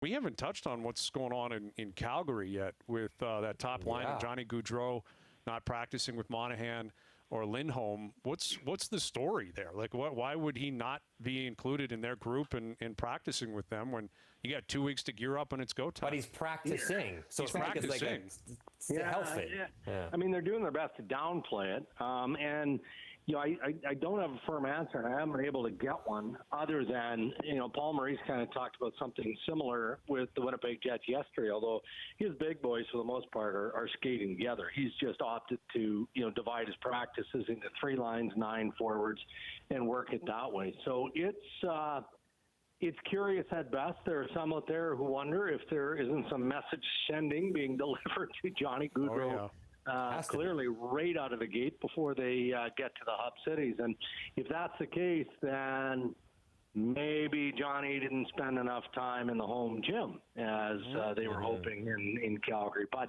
We haven't touched on what's going on in Calgary yet with that top line of Johnny Gaudreau not practicing with Monahan or Lindholm. What's the story there? Like, why would he not be included in their group and practicing with them when you got 2 weeks to gear up and it's go time? But he's practicing, so he's it's practicing. Like a health thing. Yeah. I mean, they're doing their best to downplay it, and I don't have a firm answer, and I haven't been able to get one other than, Paul Maurice kind of talked about something similar with the Winnipeg Jets yesterday, although his big boys, for the most part, are skating together. He's just opted to, divide his practices into 3 lines, 9 forwards, and work it that way. So it's curious at best. There are some out there who wonder if there isn't some message sending being delivered to Johnny Gaudreau. Oh, yeah. Clearly right out of the gate before they get to the hub cities. And if that's the case, then maybe Johnny didn't spend enough time in the home gym as they were hoping in Calgary. But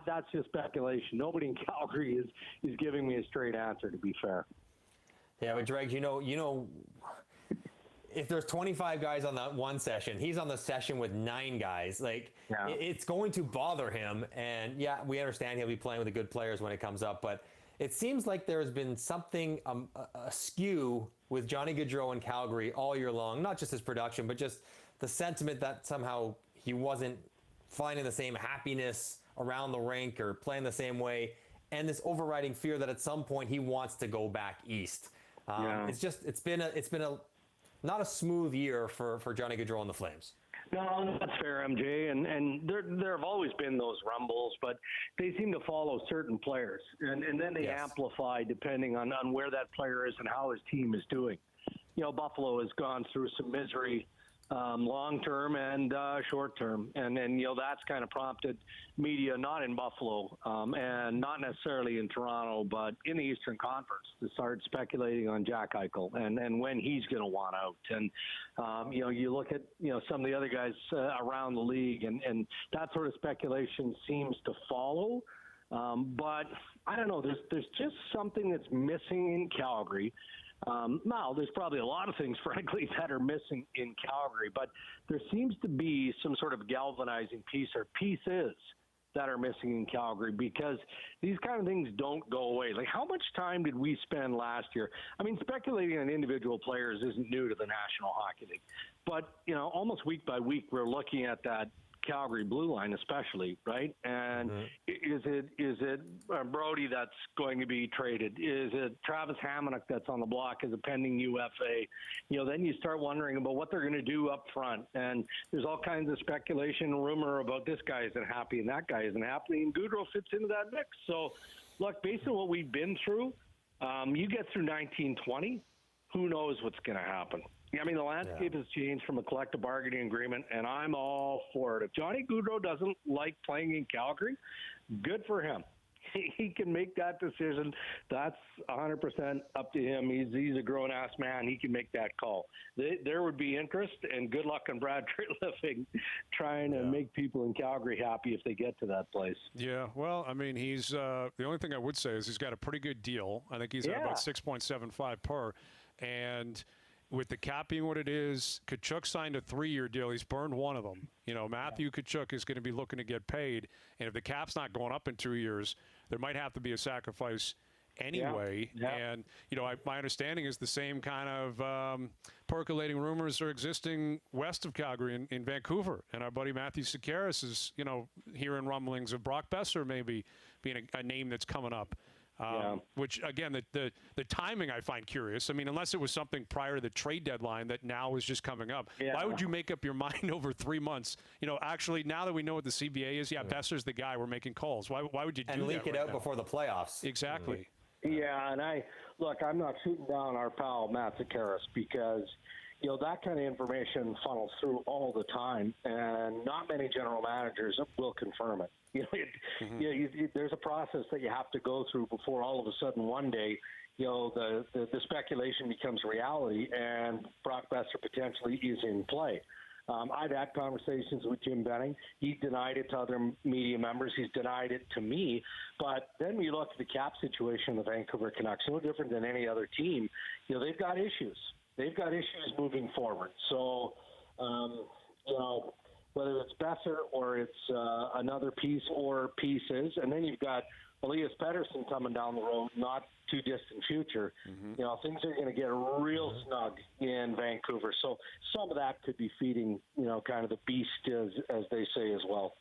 that's just speculation. Nobody in Calgary is giving me a straight answer, to be fair. Yeah, but Dreg, if there's 25 guys on that one session, he's on the session with 9 guys. It's going to bother him. And we understand he'll be playing with the good players when it comes up. But it seems like there's been something askew with Johnny Gaudreau in Calgary all year long. Not just his production, but just the sentiment that somehow he wasn't finding the same happiness around the rink or playing the same way. And this overriding fear that at some point he wants to go back east. It's been a not a smooth year for Johnny Gaudreau and the Flames. No, that's fair, MJ. And there have always been those rumbles, but they seem to follow certain players. And then they amplify depending on where that player is and how his team is doing. Buffalo has gone through some misery long-term and short-term. And then, that's kind of prompted media, not in Buffalo and not necessarily in Toronto, but in the Eastern Conference to start speculating on Jack Eichel and when he's going to want out. And, you look at, some of the other guys around the league and that sort of speculation seems to follow. But I don't know, there's just something that's missing in Calgary. Now, there's probably a lot of things, frankly, that are missing in Calgary, but there seems to be some sort of galvanizing piece or pieces that are missing in Calgary because these kind of things don't go away. Like, how much time did we spend last year? I mean, speculating on individual players isn't new to the National Hockey League, but, almost week by week, we're looking at that Calgary blue line especially, right? And is it Brody that's going to be traded? Is it Travis Hamonic that's on the block as a pending UFA? Then you start wondering about what they're going to do up front. And there's all kinds of speculation and rumor about this guy isn't happy and that guy isn't happy. And Gaudreau fits into that mix. So, look, based on what we've been through, you get through 1920, who knows what's going to happen? I mean, the landscape has changed from a collective bargaining agreement, and I'm all for it. If Johnny Gaudreau doesn't like playing in Calgary, good for him. He can make that decision. That's 100% up to him. He's a grown-ass man. He can make that call. There would be interest, and good luck on Brad Treliving trying to make people in Calgary happy if they get to that place. Yeah, well, I mean, he's the only thing I would say is he's got a pretty good deal. I think he's at about 6.75 per, and with the cap being what it is, Tkachuk signed a 3-year deal. He's burned one of them. Matthew Tkachuk is going to be looking to get paid. And if the cap's not going up in 2 years, there might have to be a sacrifice anyway. And, my understanding is the same kind of percolating rumors are existing west of Calgary in Vancouver. And our buddy Matthew Sekeres is, hearing rumblings of Brock Besser maybe being a name that's coming up. Which, again, the timing I find curious. I mean, unless it was something prior to the trade deadline that now is just coming up. Why would you make up your mind over 3 months? Actually, now that we know what the CBA is, Besser's the guy we're making calls. Why would you do that? And leak it out now? Before the playoffs. Exactly. Yeah, and I'm not shooting down our pal Matt Sekeres because, that kind of information funnels through all the time, and not many general managers will confirm it. There's a process that you have to go through before all of a sudden one day, the speculation becomes reality and Brock Besser potentially is in play. I've had conversations with Jim Benning. He denied it to other media members. He's denied it to me. But then we look at the cap situation of the Vancouver Canucks, no different than any other team. They've got issues. They've got issues moving forward. So, whether it's Besser or it's another piece or pieces. And then you've got Elias Pettersson coming down the road, not too distant future. You know, things are going to get real snug in Vancouver. So some of that could be feeding, you know, kind of the beast, as they say as well.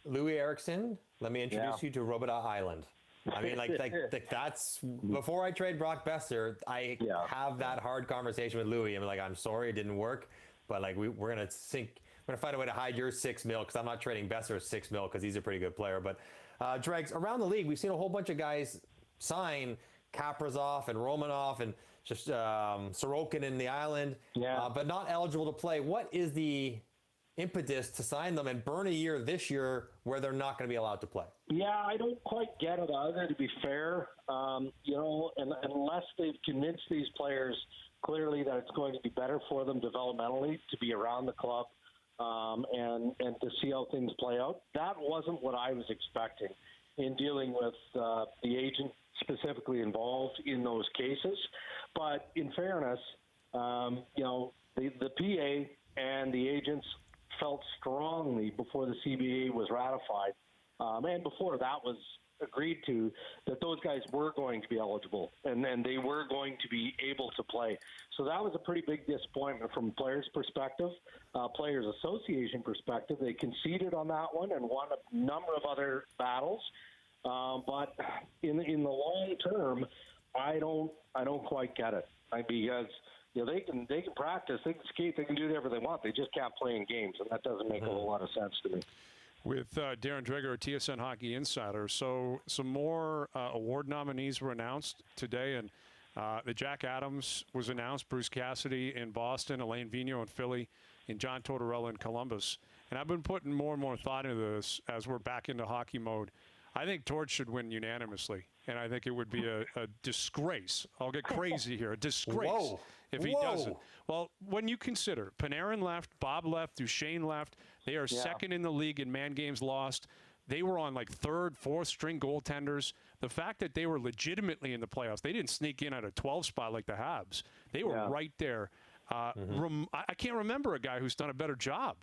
Louis Eriksson, let me introduce you to Robidas Island. I mean, like that's before I trade Brock Besser, I have that hard conversation with Louis. I'm like, I'm sorry it didn't work, but like we're gonna find a way to hide your $6 million, because I'm not trading Besser $6 million because he's a pretty good player. But Dregs, around the league, we've seen a whole bunch of guys sign Kaprizov and Romanov and just Sorokin in the Island, but not eligible to play. What is the impetus to sign them and burn a year this year where they're not going to be allowed to play? Yeah, I don't quite get it either, to be fair. You know, unless they've convinced these players clearly that it's going to be better for them developmentally to be around the club and to see how things play out. That wasn't what I was expecting in dealing with the agent specifically involved in those cases. But in fairness, you know, the PA and the agents felt strongly before the CBA was ratified, and before that was agreed to, that those guys were going to be eligible and they were going to be able to play. So that was a pretty big disappointment from players' perspective, Players Association perspective. They conceded on that one and won a number of other battles. But in the long term, I don't quite get it, because you know, they can practice, they can skate, they can do whatever they want. They just can't play in games, and that doesn't make a whole lot of sense to me. With Darren Dreger, TSN Hockey Insider. So some more award nominees were announced today, and the Jack Adams was announced, Bruce Cassidy in Boston, Alain Vigneault in Philly, and John Tortorella in Columbus. And I've been putting more and more thought into this as we're back into hockey mode. I think Tort should win unanimously, and I think it would be a disgrace. I'll get crazy here. A disgrace if he doesn't. Well, when you consider Panarin left, Bob left, Duchesne left, they are second in the league in man games lost. They were on like third, fourth string goaltenders. The fact that they were legitimately in the playoffs, they didn't sneak in at a 12 spot like the Habs. They were right there. I can't remember a guy who's done a better job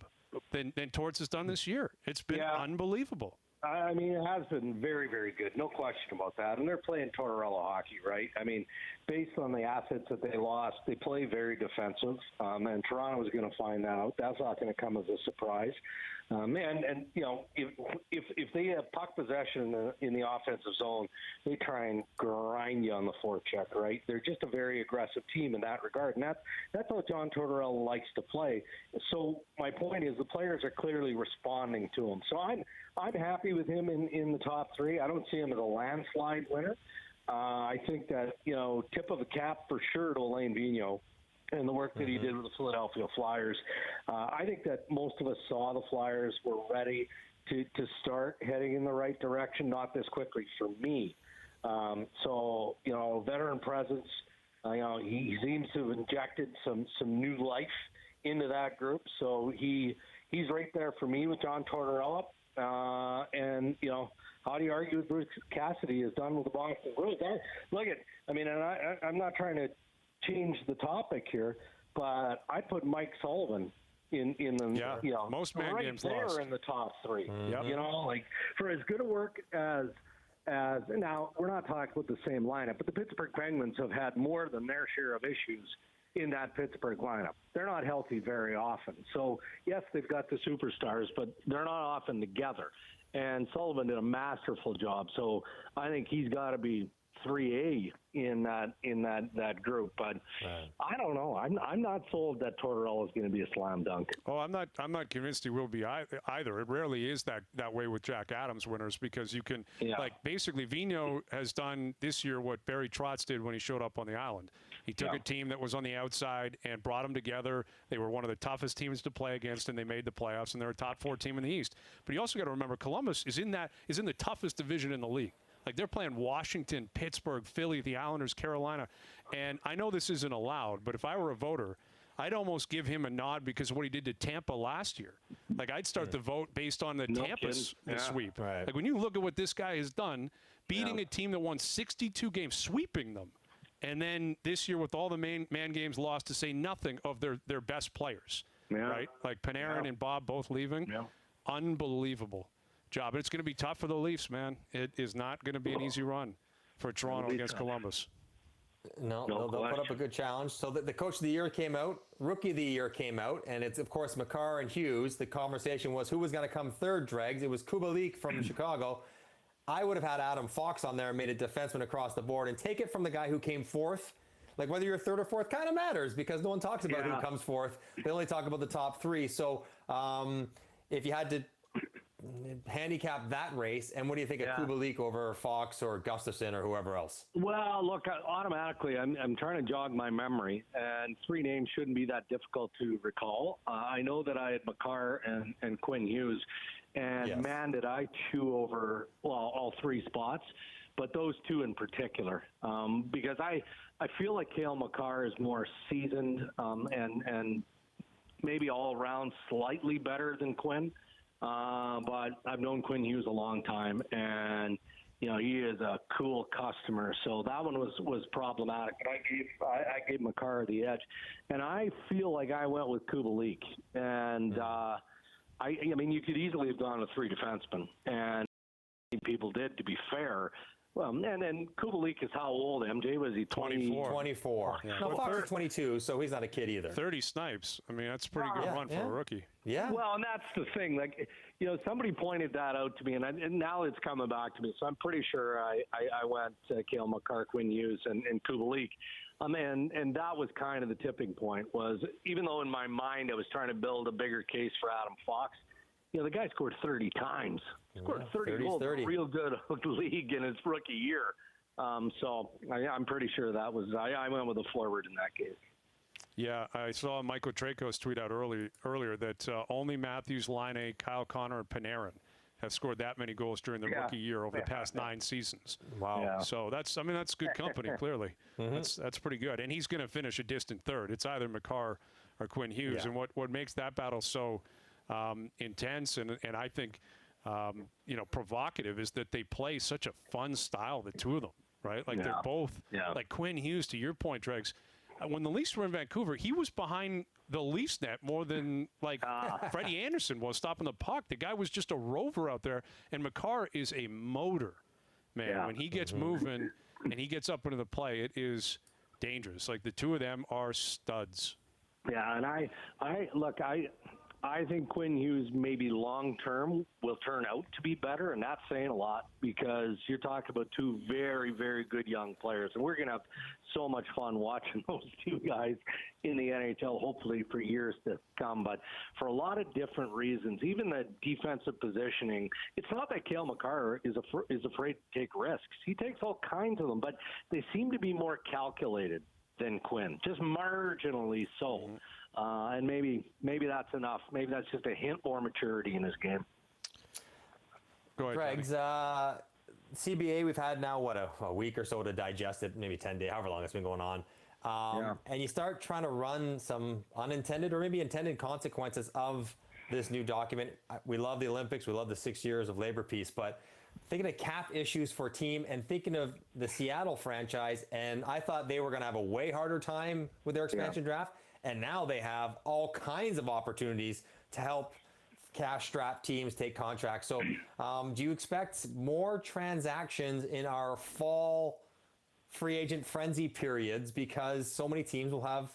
than Torts has done this year. It's been unbelievable. I mean, it has been very, very good. No question about that. And they're playing Tortorella hockey, right? I mean, based on the assets that they lost, they play very defensive. And Toronto is going to find that out. That's not going to come as a surprise. And you know, if they have puck possession in the offensive zone, they try and grind you on the forecheck, right? They're just a very aggressive team in that regard, and that's how John Tortorella likes to play. So my point is, the players are clearly responding to him. So I'm happy with him in the top three. I don't see him as a landslide winner. I think that, you know, tip of the cap for sure to Alain Vigneault and the work that he did with the Philadelphia Flyers. I think that most of us saw the Flyers were ready to start heading in the right direction, not this quickly for me. So, you know, veteran presence, you know, he seems to have injected some new life into that group. So he's right there for me with John Tortorella. And, you know, how do you argue with Bruce Cassidy is done with the Boston Bruins? Look at, I mean, and I'm not trying to change the topic here, but I put Mike Sullivan in the you know, most man right games there lost in the top three. You know, like for as good a work as now we're not talking about the same lineup, but the Pittsburgh Penguins have had more than their share of issues in that Pittsburgh lineup. They're not healthy very often. So yes, they've got the superstars, but they're not often together. And Sullivan did a masterful job. So I think he's got to be 3A in that group, but I don't know. I'm not sold that Tortorella is going to be a slam dunk. Oh, I'm not convinced he will be either. It rarely is that way with Jack Adams winners, because you can like basically Vigneault has done this year what Barry Trotz did when he showed up on the island. He took a team that was on the outside and brought them together. They were one of the toughest teams to play against, and they made the playoffs, and they're a top 4 team in the East. But you also got to remember Columbus is in the toughest division in the league. Like, they're playing Washington, Pittsburgh, Philly, the Islanders, Carolina. And I know this isn't allowed, but if I were a voter, I'd almost give him a nod because of what he did to Tampa last year. Like, I'd start the vote based on the Tampa sweep. Right. Like, when you look at what this guy has done, beating a team that won 62 games, sweeping them, and then this year with all the man games lost, to say nothing of their best players. right? Like Panarin and Bob both leaving. Yeah. Unbelievable job. And it's going to be tough for the Leafs, man. It is not going to be an easy run for Toronto against Columbus. No, they'll put up a good challenge. So the Coach of the Year came out, Rookie of the Year came out, and it's, of course, Makar and Hughes. The conversation was who was going to come third, Dregs. It was Kubalik from Chicago. I would have had Adam Fox on there and made a defenseman across the board and take it from the guy who came fourth. Like, whether you're third or fourth kind of matters because no one talks about who comes fourth. They only talk about the top three. So if you had to handicap that race, and what do you think of Kubalik over Fox or Gustafsson or whoever else? Well, look, automatically, I'm trying to jog my memory, and three names shouldn't be that difficult to recall. I know that I had Makar and Quinn Hughes, and man, did I chew over, all three spots, but those two in particular, because I feel like Cale Makar is more seasoned and maybe all around slightly better than Quinn. But I've known Quinn Hughes a long time, and he is a cool customer. So that one was problematic. But I gave Makar the edge, and I feel like I went with Kubalik. And I mean, you could easily have gone with three defensemen, and people did, to be fair. Well, and then Kubalik is how old? MJ, was he 24? 24. Yeah. No, Fox is 22, so he's not a kid either. 30 snipes. I mean, that's a pretty good run for a rookie. Yeah. Well, and that's the thing. Like, somebody pointed that out to me, and now it's coming back to me. So I'm pretty sure I went Cale Makar, Quinn Hughes, and Kubalik. And that was kind of the tipping point, was even though in my mind I was trying to build a bigger case for Adam Fox, the guy scored 30 times. Scored 30 goals, 30. A real good league in his rookie year. So I'm pretty sure that was, I went with a forward in that case. Yeah, I saw Michael Tracos tweet out earlier that only Matthews, Laine, Kyle Connor, and Panarin have scored that many goals during the rookie year over the past 9 seasons. Wow. Yeah. So that's good company, clearly. That's pretty good. And he's going to finish a distant third. It's either Makar or Quinn Hughes. And what makes that battle so intense and I think provocative is that they play such a fun style, the two of them, right? Like they're both like Quinn Hughes, to your point, Dregs. When the Leafs were in Vancouver, he was behind the Leafs net more than Freddie Anderson was stopping the puck. The guy was just a rover out there, and Makar is a motor, man. Yeah. When he gets moving and he gets up into the play, it is dangerous. Like the two of them are studs. Yeah, and I think Quinn Hughes maybe long-term will turn out to be better, and that's saying a lot because you're talking about two very, very good young players, and we're going to have so much fun watching those two guys in the NHL, hopefully for years to come. But for a lot of different reasons, even the defensive positioning, it's not that Cale Makar is afraid to take risks. He takes all kinds of them, but they seem to be more calculated than Quinn, just marginally so. And maybe that's enough. Maybe that's just a hint more maturity in his game. Go ahead, Greg's, CBA, we've had now, a week or so to digest it, maybe 10 days, however long it's been going on. And you start trying to run some unintended or maybe intended consequences of this new document. We love the Olympics. We love the 6 years of labor peace. But thinking of cap issues for a team and thinking of the Seattle franchise, and I thought they were going to have a way harder time with their expansion draft. And now they have all kinds of opportunities to help cash-strapped teams take contracts. So do you expect more transactions in our fall free agent frenzy periods because so many teams will have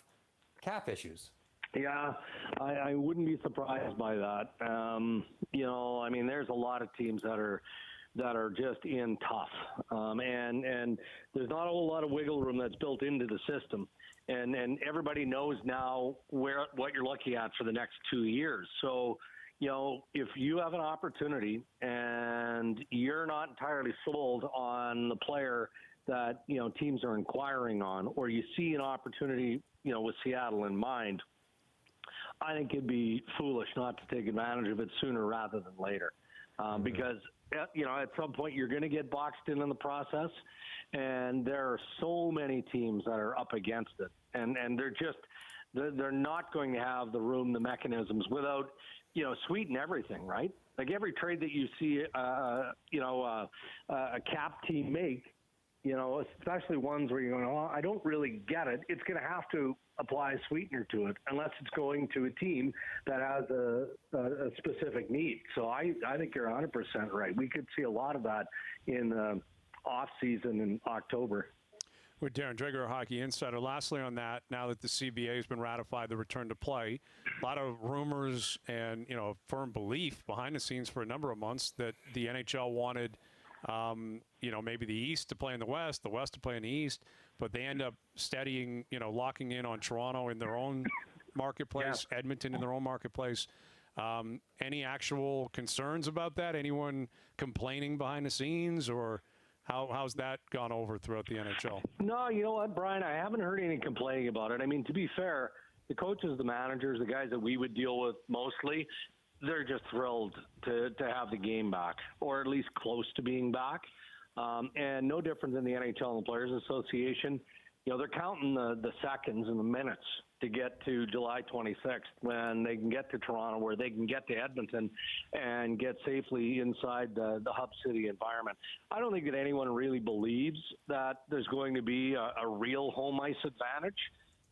cap issues? Yeah, I wouldn't be surprised by that. I mean, there's a lot of teams that are just in tough. And there's not a whole lot of wiggle room that's built into the system. And everybody knows now what you're looking at for the next 2 years. So, if you have an opportunity and you're not entirely sold on the player that, teams are inquiring on, or you see an opportunity, with Seattle in mind, I think it'd be foolish not to take advantage of it sooner rather than later. Because, at some point you're going to get boxed in the process, and there are so many teams that are up against it, and they're not going to have the room, the mechanisms without, sweeten everything, right? Like every trade that you see, a cap team make, especially ones where you're going, I don't really get it. It's going to have to apply a sweetener to it unless it's going to a team that has a specific need. So I think you're 100% right. We could see a lot of that in the off season in October. With Darren Dreger, a hockey insider. Lastly on that, now that the CBA has been ratified, the return to play, a lot of rumors and, firm belief behind the scenes for a number of months that the NHL wanted, maybe the East to play in the West to play in the East, but they end up locking in on Toronto in their own marketplace, Edmonton in their own marketplace. Any actual concerns about that? Anyone complaining behind the scenes, or how's that gone over throughout the NHL? No, you know what, Brian? I haven't heard any complaining about it. I mean, to be fair, the coaches, the managers, the guys that we would deal with mostly, they're just thrilled to have the game back, or at least close to being back. And no different than the NHL and the Players Association. They're counting the seconds and the minutes to get to July 26th when they can get to Toronto, where they can get to Edmonton and get safely inside the hub city environment. I don't think that anyone really believes that there's going to be a real home ice advantage.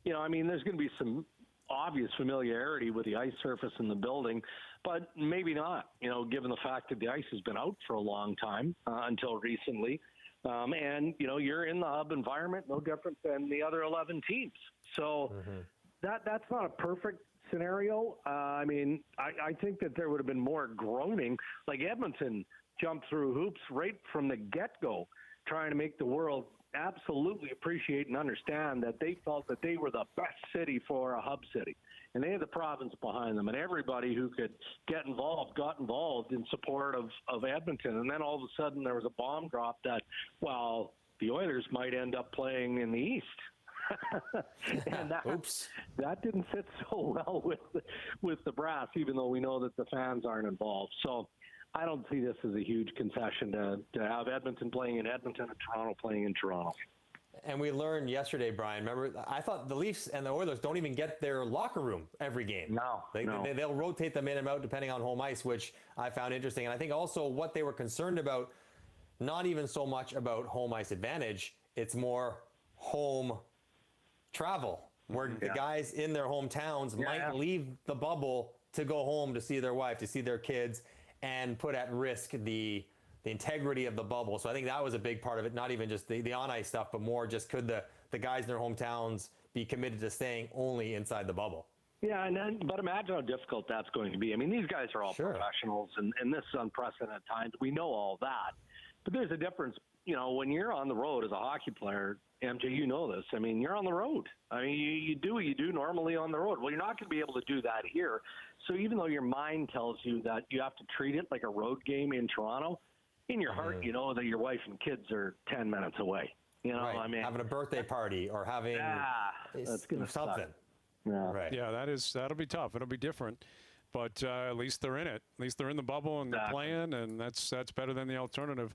There's going to be some obvious familiarity with the ice surface in the building, but maybe not, given the fact that the ice has been out for a long time until recently. And you're in the hub environment, no different than the other 11 teams. So that's not a perfect scenario. I think that there would have been more groaning. Like Edmonton jumped through hoops right from the get-go, trying to make the world absolutely appreciate and understand that they felt that they were the best city for a hub city. And they had the province behind them, and everybody who could get involved got involved in support of Edmonton. And then all of a sudden there was a bomb drop that, the Oilers might end up playing in the East. And that didn't sit so well with the brass, even though we know that the fans aren't involved. So I don't see this as a huge concession to have Edmonton playing in Edmonton and Toronto playing in Toronto. And we learned yesterday, Brian, remember, I thought the Leafs and the Oilers don't even get their locker room every game. No. They'll rotate them in and out depending on home ice, which I found interesting. And I think also what they were concerned about, not even so much about home ice advantage, it's more home travel, where the guys in their hometowns might leave the bubble to go home to see their wife, to see their kids, and put at risk the integrity of the bubble. So I think that was a big part of it, not even just the on-ice stuff, but more just could the guys in their hometowns be committed to staying only inside the bubble. Yeah, but imagine how difficult that's going to be. These guys are all professionals, and this is unprecedented times. We know all that. But there's a difference, when you're on the road as a hockey player, MJ, you know this. You're on the road. You do what you do normally on the road. Well, you're not going to be able to do that here. So even though your mind tells you that you have to treat it like a road game in Toronto, in your heart, you know that your wife and kids are 10 minutes away. Having a birthday party or having that's gonna something. Yeah. Right. Yeah, that'll be tough. It'll be different. But at least they're in it. At least they're in the bubble and they're playing, and that's better than the alternative.